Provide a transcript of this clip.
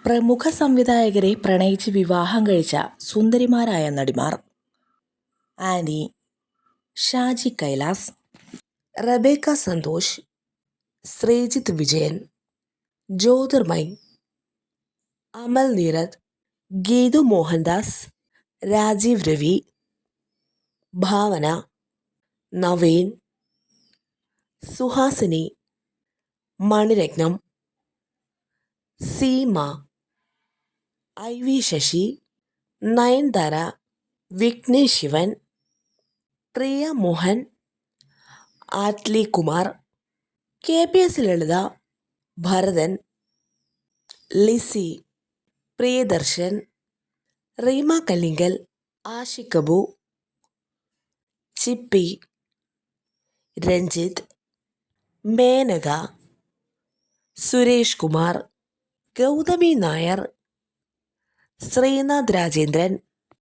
പ്രമുഖ സംവിധായകരെ പ്രണയിച്ച് വിവാഹം കഴിച്ച സുന്ദരിമാരായ നടിമാർ: ആനി, ഷാജി കൈലാസ്, റബേക്ക സന്തോഷ്, ശ്രീജിത്ത് വിജയൻ, ജ്യോതിർമയ്, അമൽ നീരദ്, ഗീതു മോഹൻദാസ്, രാജീവ് രവി, ഭാവന, നവീൻ, സുഹാസിനി, മണിരത്നം, സീമ, IV ശശി, നയൻതാര, വിഘ്നേഷ് ശിവൻ, പ്രിയ മോഹൻ, ആറ്റ്ലി കുമാർ, KPS ലളിത, ഭരതൻ, ലിസി, പ്രിയദർശൻ, റീമ കല്ലിങ്കൽ, ആഷിഖ് അബു, ചിപ്പി, രഞ്ജിത്ത്, മേനക, സുരേഷ് കുമാർ, ഗൗതമി നായർ, ശ്രീനാഥ് രാജേന്ദ്രൻ,